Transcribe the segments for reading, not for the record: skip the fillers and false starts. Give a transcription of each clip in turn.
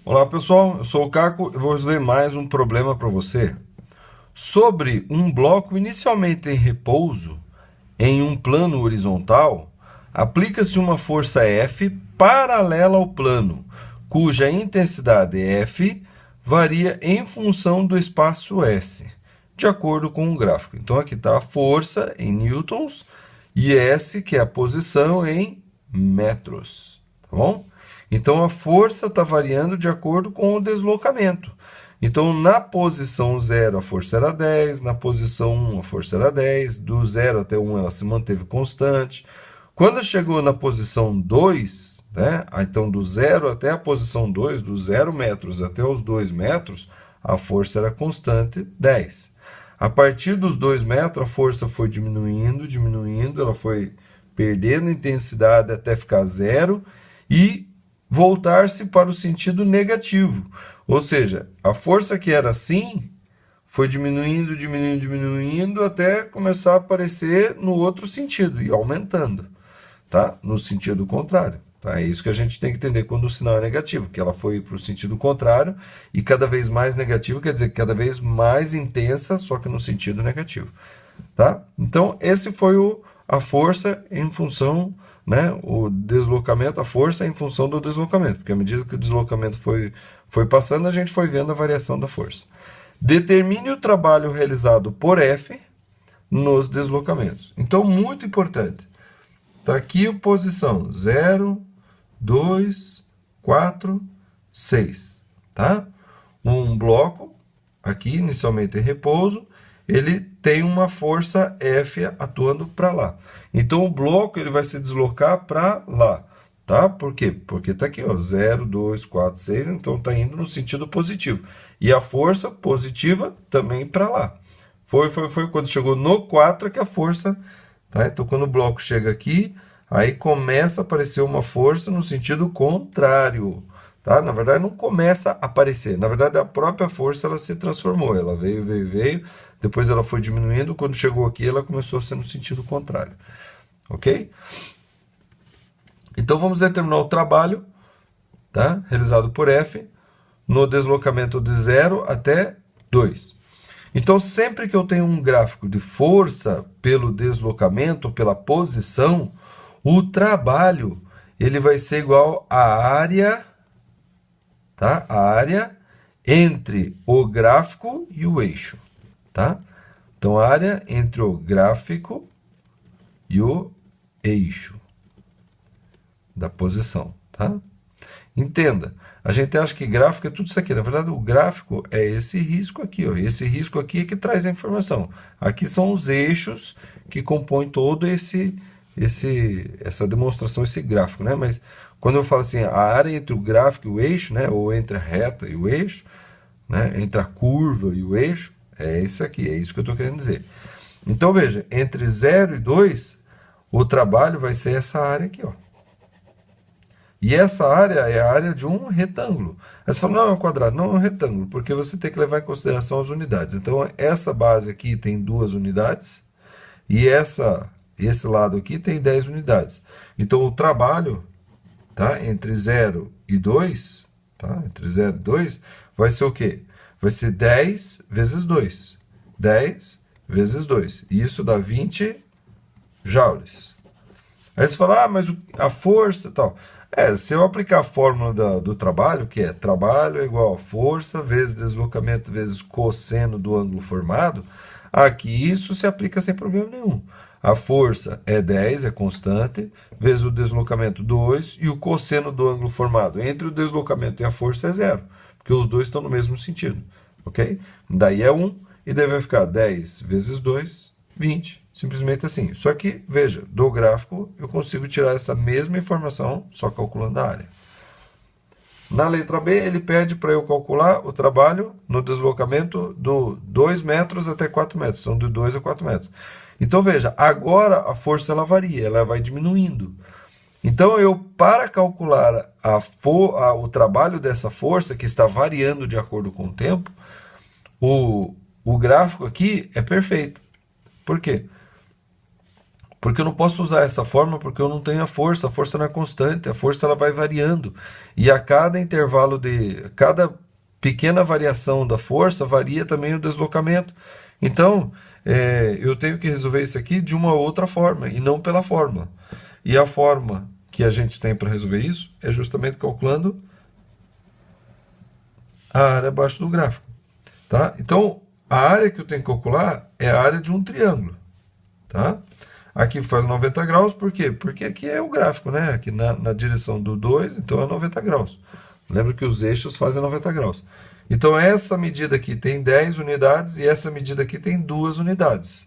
Olá pessoal, eu sou o Caco e vou resolver mais um problema para você. Sobre um bloco inicialmente em repouso, em um plano horizontal, aplica-se uma força F paralela ao plano, cuja intensidade F varia em função do espaço S, de acordo com o gráfico. Então aqui está a força em newtons e S, que é a posição, em metros, tá bom? Então a força está variando de acordo com o deslocamento. Então na posição 0 a força era 10, na posição 1 a força era 10, do 0 até 1 ela se manteve constante. Quando chegou na posição 2, né, então do 0 até a posição 2, dos 0 metros até os 2 metros, a força era constante, 10. A partir dos 2 metros, a força foi diminuindo, diminuindo, ela foi perdendo intensidade até ficar 0 e voltar-se para o sentido negativo. Ou seja, a força que era assim foi diminuindo, diminuindo, diminuindo até começar a aparecer no outro sentido e aumentando, tá? No sentido contrário. Tá? É isso que a gente tem que entender quando o sinal é negativo, que ela foi para o sentido contrário e cada vez mais negativo quer dizer cada vez mais intensa, só que no sentido negativo. Tá? Então, esse foi a força em função, né, o deslocamento, a força em função do deslocamento, porque à medida que o deslocamento foi passando, a gente foi vendo a variação da força. Determine o trabalho realizado por F nos deslocamentos. Então, muito importante. Está aqui a posição 0, 2, 4, 6. Tá? Um bloco, aqui inicialmente em repouso, ele tem uma força F atuando para lá. Então o bloco ele vai se deslocar para lá, tá? Por quê? Porque está aqui, ó, 0, 2, 4, 6, então está indo no sentido positivo. E a força positiva também para lá. Foi, quando chegou no 4 que a força, tá? Então quando o bloco chega aqui, aí começa a aparecer uma força no sentido contrário. Tá? Na verdade, não começa a aparecer. Na verdade, a própria força ela se transformou. Ela veio, veio, veio. Depois ela foi diminuindo. Quando chegou aqui, ela começou a ser no sentido contrário. Ok? Então, vamos determinar o trabalho, tá? Realizado por F no deslocamento de 0 até 2. Então, sempre que eu tenho um gráfico de força pelo deslocamento, pela posição, o trabalho ele vai ser igual à área... Tá? A área entre o gráfico e o eixo. Tá? Então, a área entre o gráfico e o eixo da posição. Tá? Entenda, a gente acha que gráfico é tudo isso aqui. Na verdade, o gráfico é esse risco aqui. Ó. Esse risco aqui é que traz a informação. Aqui são os eixos que compõem todo essa demonstração, esse gráfico, né? Mas quando eu falo assim, a área entre o gráfico e o eixo, né? Ou entre a reta e o eixo, né? Entre a curva e o eixo, é isso aqui, é isso que eu estou querendo dizer. Então, veja, entre 0 e 2, o trabalho vai ser essa área aqui, ó. E essa área é a área de um retângulo. Aí você fala, não, é um quadrado. Não, é um retângulo, porque você tem que levar em consideração as unidades. Então, essa base aqui tem 2 unidades, e esse lado aqui tem 10 unidades. Então, o trabalho, tá, entre 0 e 2, tá, entre 0 e 2, vai ser o quê? Vai ser 10 vezes 2. 10 vezes 2. E isso dá 20 joules. Aí você fala, mas a força e tal. Se eu aplicar a fórmula do trabalho, que é trabalho é igual a força vezes deslocamento vezes cosseno do ângulo formado, aqui isso se aplica sem problema nenhum. A força é 10, é constante, vezes o deslocamento 2 e o cosseno do ângulo formado entre o deslocamento e a força é 0, porque os dois estão no mesmo sentido, ok? Daí é 1 e daí vai ficar 10 vezes 2, 20. Simplesmente assim. Só que, veja, do gráfico eu consigo tirar essa mesma informação só calculando a área. Na letra B, ele pede para eu calcular o trabalho no deslocamento do 2 metros até 4 metros. Então, de 2 a 4 metros. Então, veja, agora a força ela varia, ela vai diminuindo. Então, para calcular o trabalho dessa força, que está variando de acordo com o tempo, o gráfico aqui é perfeito. Por quê? Porque eu não posso usar essa fórmula porque eu não tenho a força não é constante, a força ela vai variando. E a cada intervalo cada pequena variação da força varia também o deslocamento. Então, eu tenho que resolver isso aqui de uma outra forma e não pela fórmula. E a forma que a gente tem para resolver isso é justamente calculando a área abaixo do gráfico. Tá? Então, a área que eu tenho que calcular é a área de um triângulo. Tá? Aqui faz 90 graus, por quê? Porque aqui é o gráfico, né? Aqui na direção do 2, então é 90 graus. Lembra que os eixos fazem 90 graus. Então, essa medida aqui tem 10 unidades e essa medida aqui tem 2 unidades.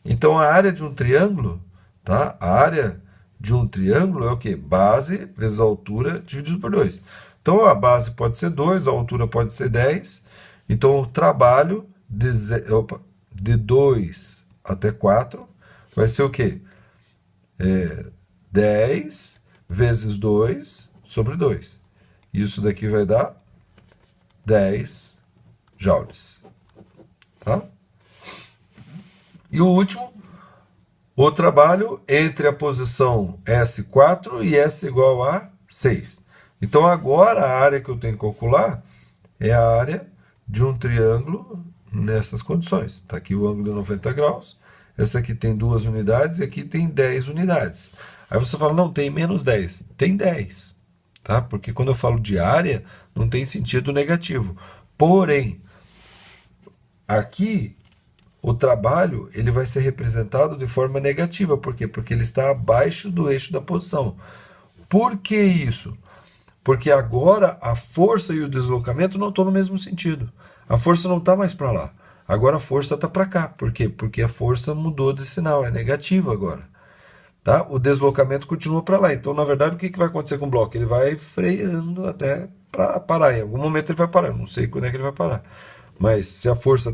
Então, a área de um triângulo, tá? A área de um triângulo é o quê? Base vezes a altura dividido por 2. Então, a base pode ser 2, a altura pode ser 10. Então, o trabalho de 2 até 4 vai ser o quê? 10 vezes 2 sobre 2. Isso daqui vai dar 10 joules. Tá? E o último, o trabalho entre a posição S4 e S igual a 6. Então, agora a área que eu tenho que calcular é a área de um triângulo nessas condições. Está aqui o ângulo de 90 graus. Essa aqui tem 2 unidades e aqui tem 10 unidades. Aí você fala, não, tem menos 10. Tem 10. Tá? Porque quando eu falo de área, não tem sentido negativo. Porém, aqui o trabalho ele vai ser representado de forma negativa. Por quê? Porque ele está abaixo do eixo da posição. Por que isso? Porque agora a força e o deslocamento não estão no mesmo sentido. A força não está mais para lá. Agora a força está para cá. Por quê? Porque a força mudou de sinal, é negativo agora. Tá? O deslocamento continua para lá. Então, na verdade, o que vai acontecer com o bloco? Ele vai freando até para parar. Em algum momento ele vai parar. Eu não sei quando é que ele vai parar. Mas se a força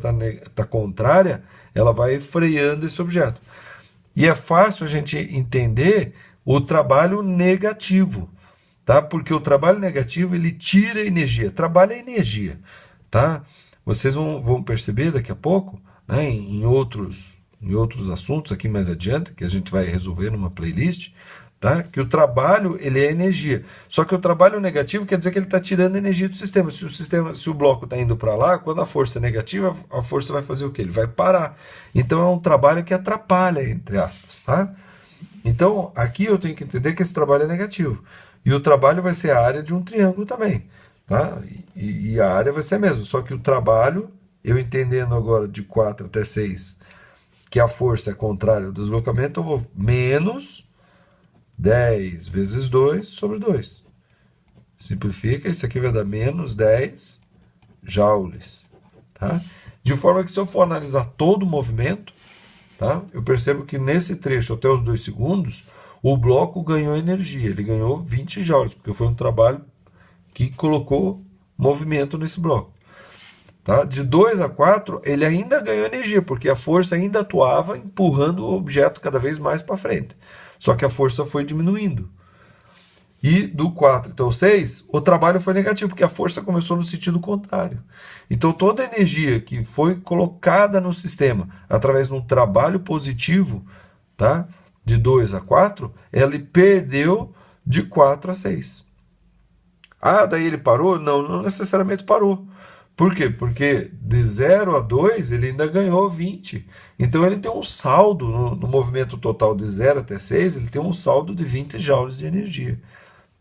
tá contrária, ela vai freando esse objeto. E é fácil a gente entender o trabalho negativo. Tá? Porque o trabalho negativo ele tira energia. Trabalho é energia. Tá? Vocês vão perceber daqui a pouco, né, em outros assuntos aqui mais adiante, que a gente vai resolver numa playlist, tá? Que o trabalho ele é energia. Só que o trabalho negativo quer dizer que ele está tirando energia do sistema. Se o bloco está indo para lá, quando a força é negativa, a força vai fazer o quê? Ele vai parar. Então é um trabalho que atrapalha, entre aspas. Tá? Então aqui eu tenho que entender que esse trabalho é negativo. E o trabalho vai ser a área de um triângulo também. Tá? E a área vai ser a mesma. Só que o trabalho, eu entendendo agora de 4 até 6, que a força é contrária ao deslocamento, eu vou menos 10 vezes 2 sobre 2. Simplifica, isso aqui vai dar menos 10 joules. Tá? De forma que se eu for analisar todo o movimento, tá? Eu percebo que nesse trecho até os 2 segundos, o bloco ganhou energia, ele ganhou 20 joules, porque foi um trabalho que colocou movimento nesse bloco. Tá? De 2 a 4, ele ainda ganhou energia, porque a força ainda atuava empurrando o objeto cada vez mais para frente. Só que a força foi diminuindo. E do 4 até o 6, o trabalho foi negativo, porque a força começou no sentido contrário. Então toda a energia que foi colocada no sistema através de um trabalho positivo, tá? De 2 a 4, ele perdeu de 4 a 6. Ah, daí ele parou? Não, não necessariamente parou. Por quê? Porque de 0 a 2 ele ainda ganhou 20. Então ele tem um saldo no movimento total de 0 até 6, ele tem um saldo de 20 joules de energia.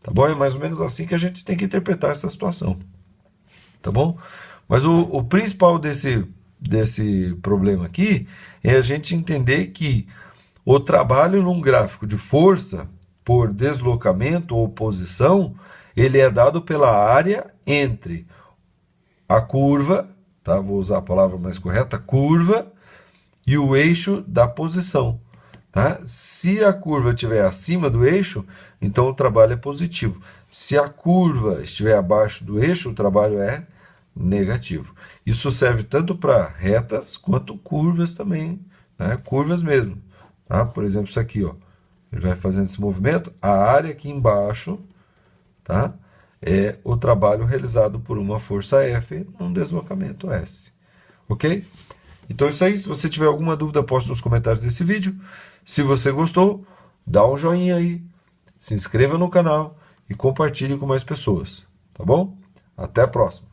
Tá bom? É mais ou menos assim que a gente tem que interpretar essa situação. Tá bom? Mas o principal desse problema aqui é a gente entender que o trabalho num gráfico de força por deslocamento ou posição, ele é dado pela área entre a curva, tá? Vou usar a palavra mais correta, curva, e o eixo da posição. Tá? Se a curva estiver acima do eixo, então o trabalho é positivo. Se a curva estiver abaixo do eixo, o trabalho é negativo. Isso serve tanto para retas quanto curvas também, né? Curvas mesmo. Tá? Por exemplo, isso aqui, ó. Ele vai fazendo esse movimento, a área aqui embaixo, tá? É o trabalho realizado por uma força F num deslocamento S. Ok? Então é isso aí. Se você tiver alguma dúvida, poste nos comentários desse vídeo. Se você gostou, dá um joinha aí, se inscreva no canal e compartilhe com mais pessoas, tá bom? Até a próxima!